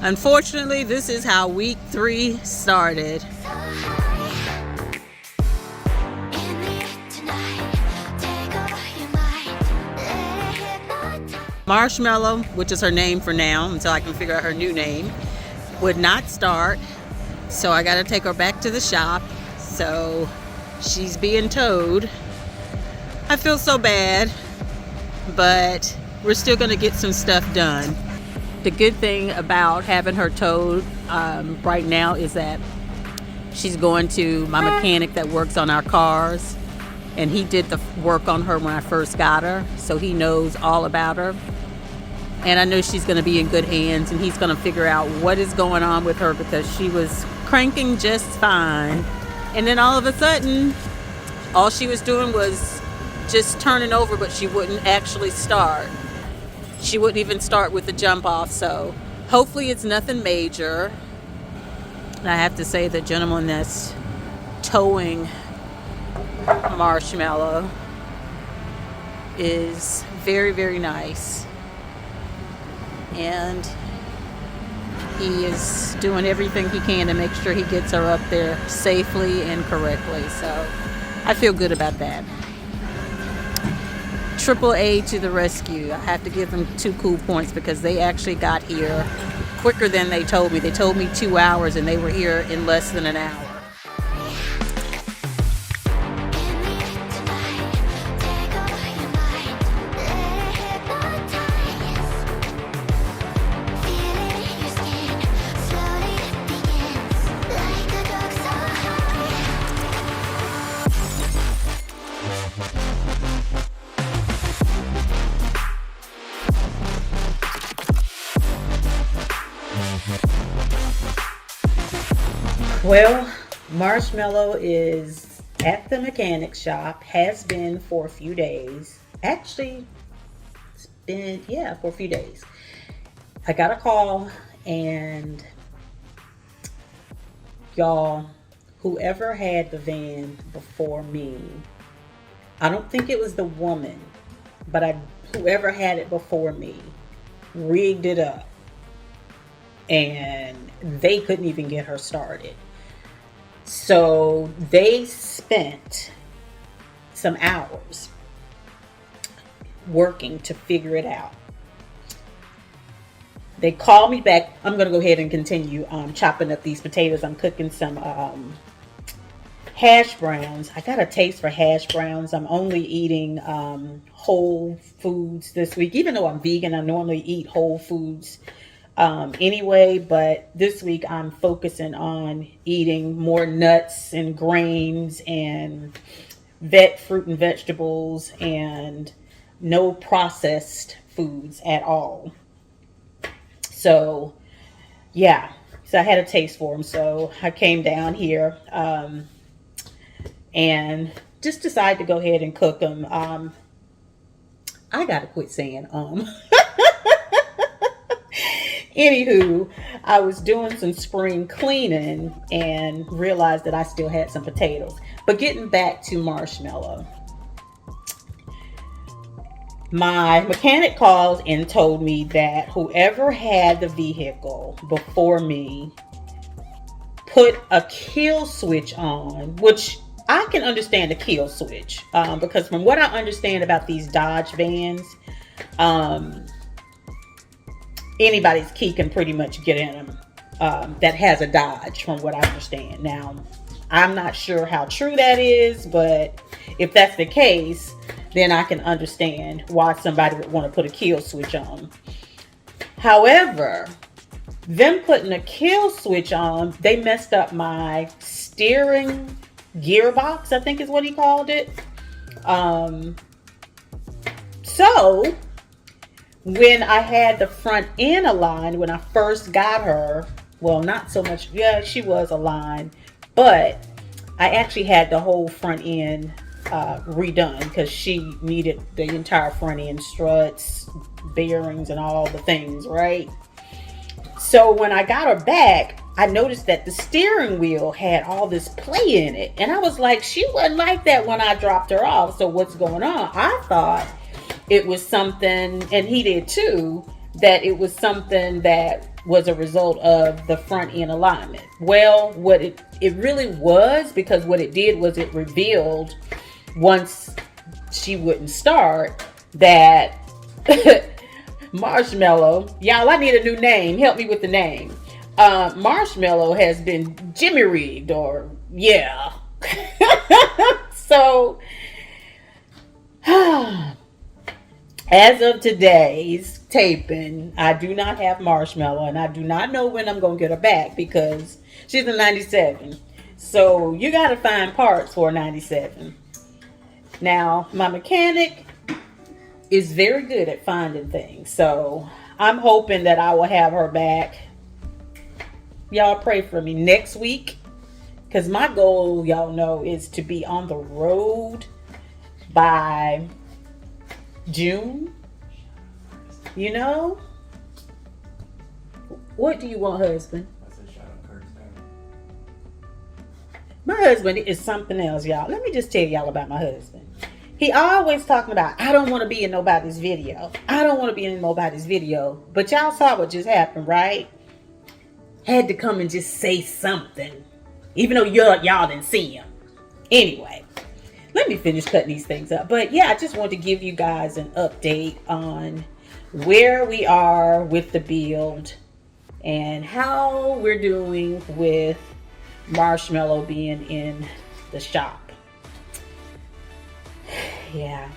Unfortunately, this is how week 3 started. Marshmallow, which is her name for now until I can figure out her new name, would not start. So I got to take her back to the shop. So she's being towed. I feel so bad, but we're still going to get some stuff done. The good thing about having her towed right now is that she's going to my mechanic that works on our cars, and he did the work on her when I first got her, so he knows all about her. And I know she's going to be in good hands, and he's going to figure out what is going on with her, because she was cranking just fine. And then all of a sudden, all she was doing was just turning over, but she wouldn't actually start. She wouldn't even start with the jump off. So hopefully it's nothing major. I have to say, the gentleman that's towing Marshmallow is very, very nice. And he is doing everything he can to make sure he gets her up there safely and correctly. So I feel good about that. AAA to the rescue. I have to give them 2 cool points because they actually got here quicker than they told me. They told me 2 hours and they were here in less than an hour. Well, Marshmallow is at the mechanic shop, has been for a few days. Actually, it's been, for a few days. I got a call, and y'all, whoever had the van before me, I don't think it was the woman, but whoever had it before me rigged it up, and they couldn't even get her started. So they spent some hours working to figure it out. They called me back. I'm going to go ahead and continue chopping up these potatoes. I'm cooking some hash browns. I got a taste for hash browns. I'm only eating whole foods this week. Even though I'm vegan, I normally eat whole foods anyway, but this week I'm focusing on eating more nuts and grains and fruit and vegetables, and no processed foods at all. So yeah, so I had a taste for them. So I came down here and just decided to go ahead and cook them. I gotta quit saying Anywho, I was doing some spring cleaning and realized that I still had some potatoes. But getting back to Marshmallow, my mechanic called and told me that whoever had the vehicle before me put a kill switch on, which I can understand a kill switch because from what I understand about these Dodge vans, anybody's key can pretty much get in them that has a Dodge, from what I understand. Now, I'm not sure how true that is, but if that's the case, then I can understand why somebody would want to put a kill switch on. However, them putting a kill switch on, they messed up my steering gearbox, I think is what he called it. So when I had the front end aligned, when I first got her, well, not so much, she was aligned, but I actually had the whole front end redone because she needed the entire front end, struts, bearings, and all the things, right? So when I got her back, I noticed that the steering wheel had all this play in it. And I was like, she wasn't like that when I dropped her off. So what's going on? I thought it was something, and he did too, that it was something that was a result of the front end alignment. Well, what it really was, because what it did was it revealed, once she wouldn't start, that Marshmallow, y'all, I need a new name. Help me with the name. Marshmallow has been Jimmy rigged, or yeah. So as of today's taping, I do not have Marshmallow, and I do not know when I'm gonna get her back, because she's a 97. So you gotta find parts for a 97. Now, my mechanic is very good at finding things, so I'm hoping that I will have her back. Y'all pray for me next week, because my goal, y'all know, is to be on the road by June. You know? What do you want, husband? My husband is something else, y'all. Let me just tell y'all about my husband. He always talking about, I don't want to be in nobody's video. I don't want to be in nobody's video. But y'all saw what just happened, right? Had to come and just say something, even though y'all didn't see him. Anyway, let me finish cutting these things up. But yeah, I just wanted to give you guys an update on where we are with the build and how we're doing with Marshmallow being in the shop. Yeah,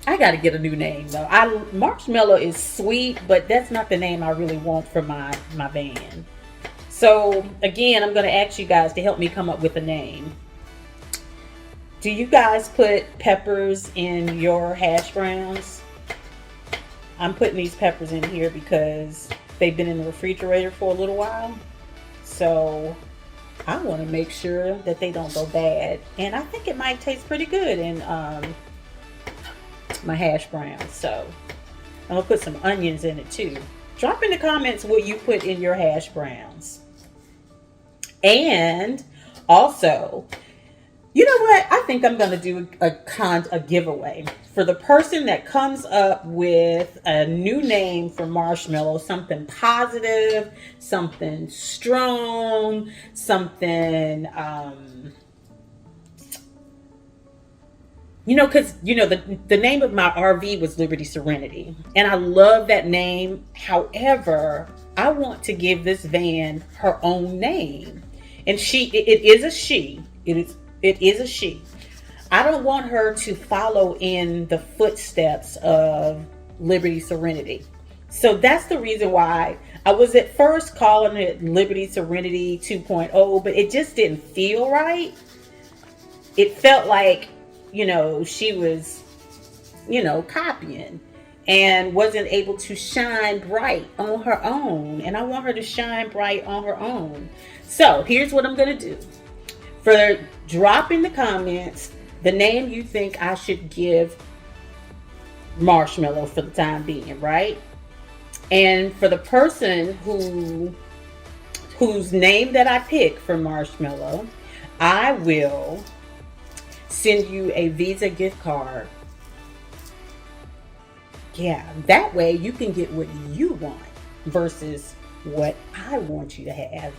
I got to get a new name though. Marshmallow is sweet, but that's not the name I really want for my van. So again, I'm going to ask you guys to help me come up with a name. Do you guys put peppers in your hash browns? I'm putting these peppers in here because they've been in the refrigerator for a little while. So I want to make sure that they don't go bad. And I think it might taste pretty good in my hash browns. So I'm going to put some onions in it too. Drop in the comments what you put in your hash browns. And also, you know what? I think I'm going to do a giveaway for the person that comes up with a new name for Marshmallow, something positive, something strong, something, you know, because, you know, the name of my RV was Liberty Serenity. And I love that name. However, I want to give this van her own name. And it is a she. It is a she. I don't want her to follow in the footsteps of Liberty Serenity. So that's the reason why I was at first calling it Liberty Serenity 2.0, but it just didn't feel right. It felt like, you know, she was, you know, copying and wasn't able to shine bright on her own. And I want her to shine bright on her own. So here's what I'm going to do. Drop in the comments the name you think I should give Marshmallow for the time being, right? And for the person whose name that I pick for Marshmallow, I will send you a Visa gift card. Yeah, that way you can get what you want versus what I want you to have.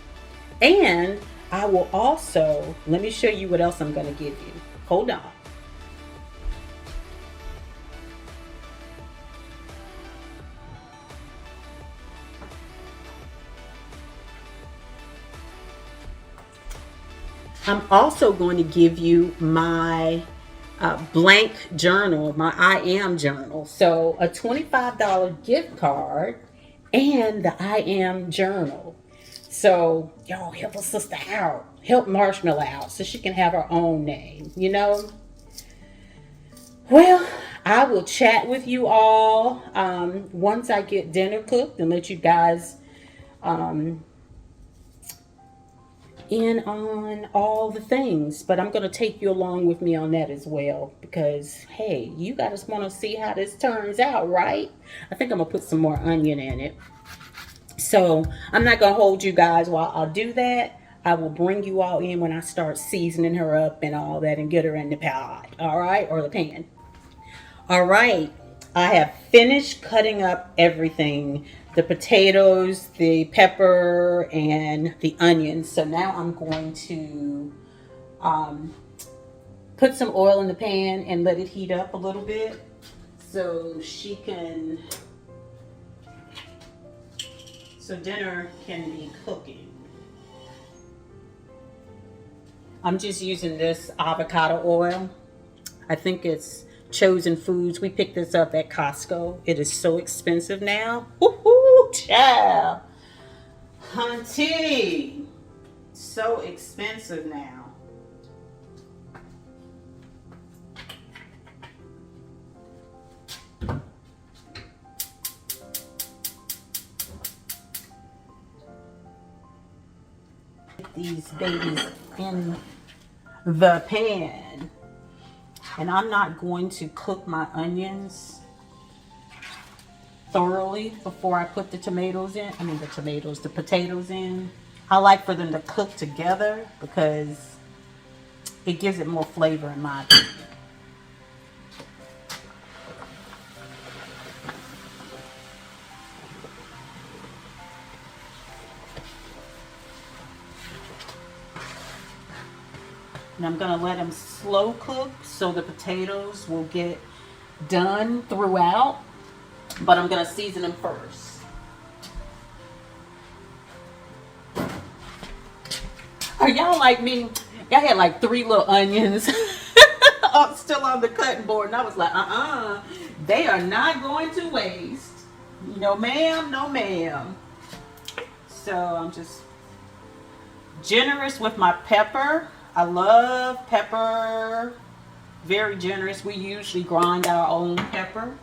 And I will also, let me show you what else I'm going to give you. Hold on. I'm also going to give you my blank journal, my I Am journal. So a $25 gift card and the I Am journal. So y'all help a sister out. Help Marshmallow out so she can have her own name, you know? Well, I will chat with you all once I get dinner cooked and let you guys in on all the things. But I'm going to take you along with me on that as well, because hey, you guys want to see how this turns out, right? I think I'm going to put some more onion in it. So I'm not gonna hold you guys while I do that. I will bring you all in when I start seasoning her up and all that and get her in the pot. All right, or the pan. All right, I have finished cutting up everything. The potatoes, the pepper, and the onions. So now I'm going to put some oil in the pan and let it heat up a little bit so dinner can be cooking. I'm just using this avocado oil. I think it's Chosen Foods. We picked this up at Costco. It is so expensive now. Woohoo, child. Hunty. So expensive now. These babies in the pan, and I'm not going to cook my onions thoroughly before I put the potatoes in. I like for them to cook together because it gives it more flavor in my opinion. And I'm going to let them slow cook so the potatoes will get done throughout. But I'm going to season them first. Are y'all like me? Y'all had like 3 little onions still on the cutting board. And I was like, they are not going to waste. No ma'am, no ma'am. So I'm just generous with my pepper. I love pepper, very generous. We usually grind our own pepper.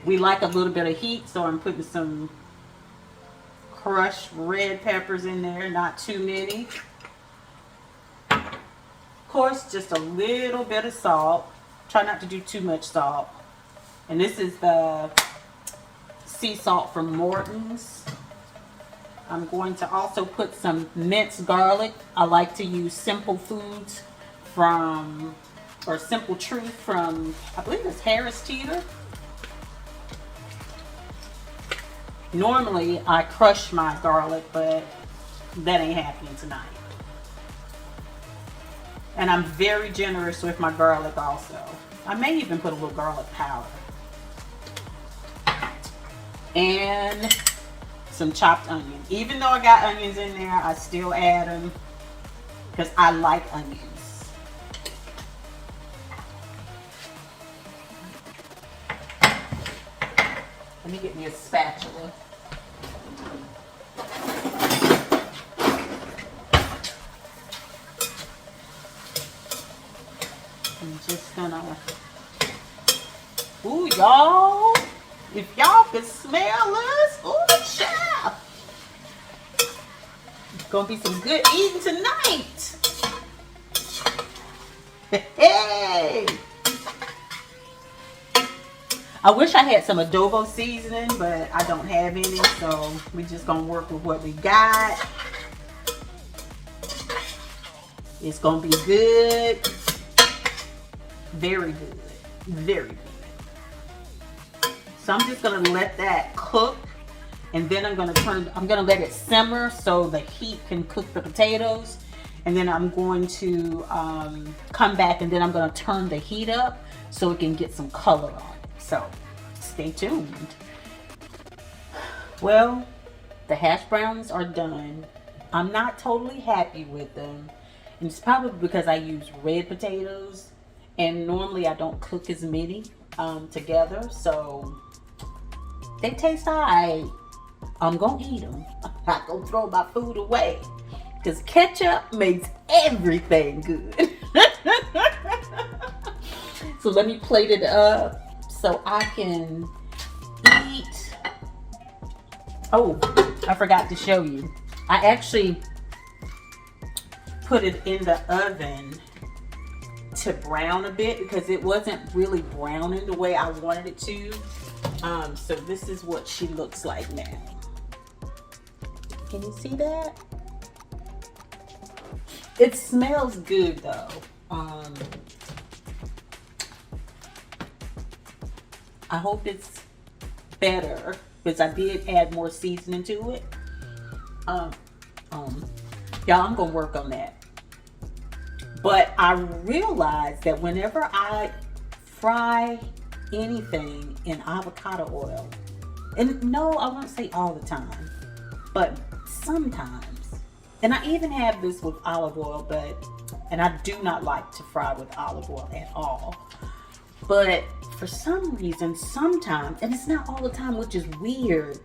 We like a little bit of heat, so I'm putting some crushed red peppers in there, not too many. Of course, just a little bit of salt. Try not to do too much salt. And this is the sea salt from Morton's. I'm going to also put some minced garlic. I like to use Simple Foods Simple Truth from, I believe it's Harris Teeter. Normally I crush my garlic, but that ain't happening tonight. And I'm very generous with my garlic also. I may even put a little garlic powder. And some chopped onion. Even though I got onions in there, I still add them because I like onions. Let me get me a spatula. I'm just gonna, ooh, y'all. If y'all can smell us, ooh, child. It's gonna be some good eating tonight. Hey. I wish I had some adobo seasoning, but I don't have any, so we're just gonna work with what we got. It's gonna be good. Very good. Very good. So I'm just gonna let that cook, and then I'm gonna let it simmer so the heat can cook the potatoes, and then I'm going to come back, and then I'm gonna turn the heat up so it can get some color on it. So stay tuned. Well, the hash browns are done. I'm not totally happy with them, and it's probably because I use red potatoes, and normally I don't cook as many together, so they taste alright. I'm gonna eat them. I'm not gonna throw my food away because ketchup makes everything good. So let me plate it up so I can eat. Oh, I forgot to show you. I actually put it in the oven to brown a bit because it wasn't really browning the way I wanted it to. So this is what she looks like now. Can you see that? It smells good though. I hope it's better because I did add more seasoning to it. Y'all, I'm gonna work on that. But I realized that whenever I fry anything in avocado oil, and no, I won't say all the time, but sometimes, and I even have this with olive oil, and I do not like to fry with olive oil at all. But for some reason, sometimes, and it's not all the time, which is weird,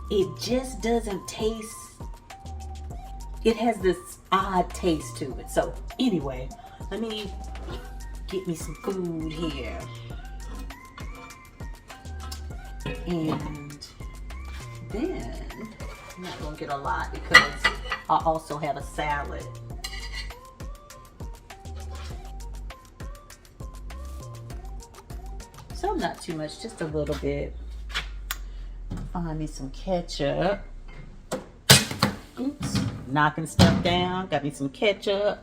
it just doesn't taste, it has this odd taste to it. So anyway, let me get me some food here. And then, I'm not gonna get a lot because I also have a salad. So not too much, just a little bit. Find me some ketchup. Oops, knocking stuff down. Got me some ketchup.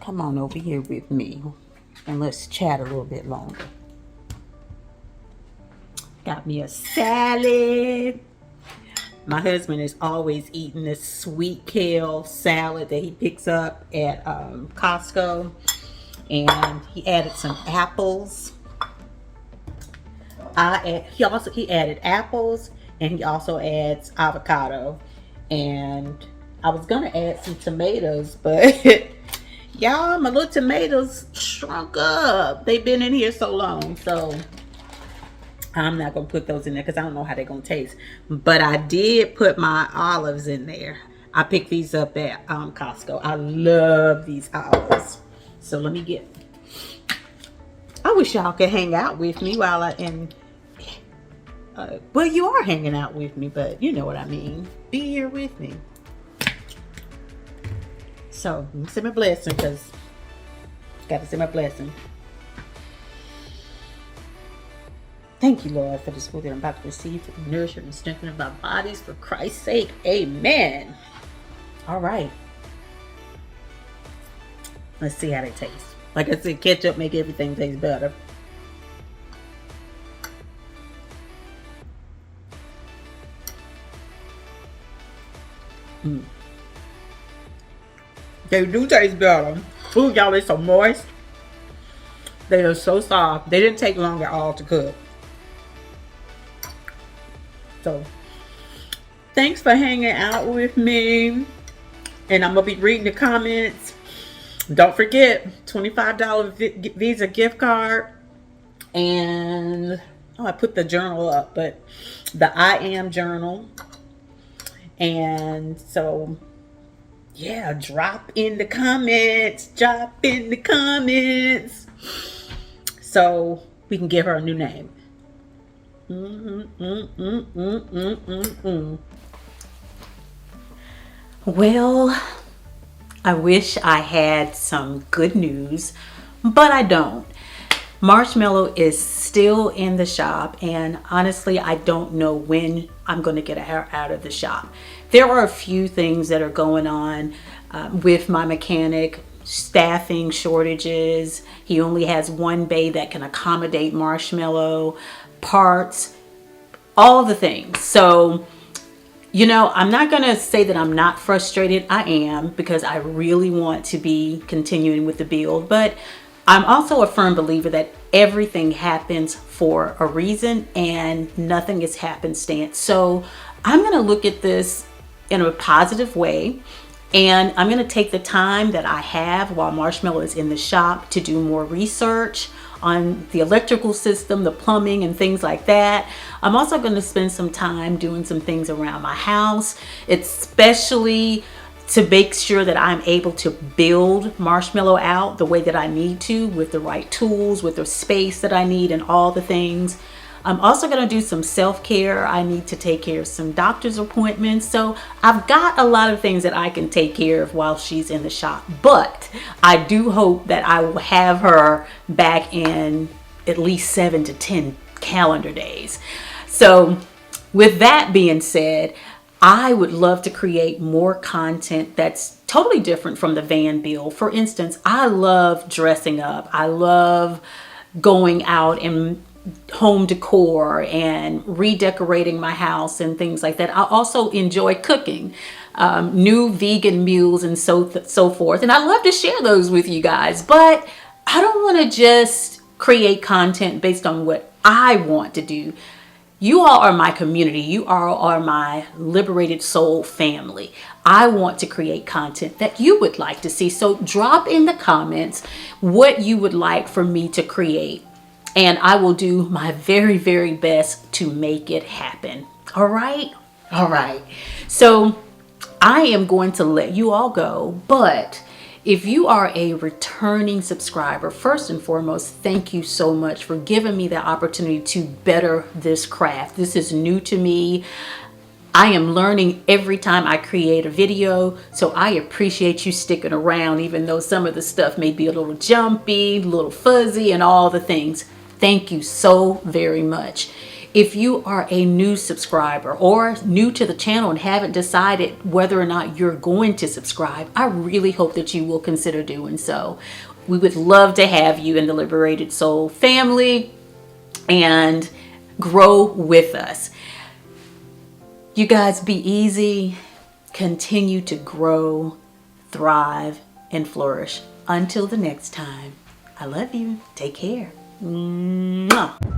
Come on over here with me and let's chat a little bit longer. Got me a salad. My husband is always eating this sweet kale salad that he picks up at Costco. And he added some apples. He added apples, and he also adds avocado. And I was gonna add some tomatoes, but y'all, my little tomatoes shrunk up. They've been in here so long, so I'm not gonna put those in there because I don't know how they're gonna taste. But I did put my olives in there. I picked these up at Costco. I love these olives. So let me get, I wish y'all could hang out with me while well, you are hanging out with me, but you know what I mean. Be here with me. So, let me say my blessing because got to say my blessing. Thank you, Lord, for this food that I'm about to receive, for the nourishment and strengthening of our bodies, for Christ's sake. Amen. All right. Let's see how they taste. Like I said, ketchup make everything taste better. They do taste better. Ooh, y'all, they're so moist. They are so soft. They didn't take long at all to cook. So, thanks for hanging out with me. And I'm going to be reading the comments. Don't forget, $25 Visa gift card. And, oh, I put the journal up, but the I Am journal. And so, yeah, drop in the comments. Drop in the comments. So we can give her a new name. Well, I wish I had some good news, but I don't. Marshmallow is still in the shop, and honestly, I don't know when I'm going to get her out of the shop. There are a few things that are going on with my mechanic. Staffing shortages. He only has one bay that can accommodate Marshmallow, parts, all the things. So, you know, I'm not going to say that I'm not frustrated. I am, because I really want to be continuing with the build. But I'm also a firm believer that everything happens for a reason and nothing is happenstance. So I'm going to look at this in a positive way. And I'm going to take the time that I have while Marshmallow is in the shop to do more research on the electrical system, the plumbing, and things like that. I'm also going to spend some time doing some things around my house, especially to make sure that I'm able to build Marshmallow out the way that I need to, with the right tools, with the space that I need, and all the things. I'm also going to do some self-care. I need to take care of some doctor's appointments. So I've got a lot of things that I can take care of while she's in the shop. But I do hope that I will have her back in at least 7 to 10 calendar days. So with that being said, I would love to create more content that's totally different from the van build. For instance, I love dressing up. I love going out and home decor and redecorating my house and things like that. I also enjoy cooking new vegan meals and so forth. And I love to share those with you guys, but I don't want to just create content based on what I want to do. You all are my community. You all are my liberated soul family. I want to create content that you would like to see. So drop in the comments what you would like for me to create, and I will do my very, very best to make it happen. All right? All right. So I am going to let you all go, but if you are a returning subscriber, first and foremost, thank you so much for giving me the opportunity to better this craft. This is new to me. I am learning every time I create a video, so I appreciate you sticking around, even though some of the stuff may be a little jumpy, a little fuzzy, and all the things. Thank you so very much. If you are a new subscriber or new to the channel and haven't decided whether or not you're going to subscribe, I really hope that you will consider doing so. We would love to have you in the Liberated Soul family and grow with us. You guys be easy, continue to grow, thrive, and flourish. Until the next time, I love you. Take care. Mwah.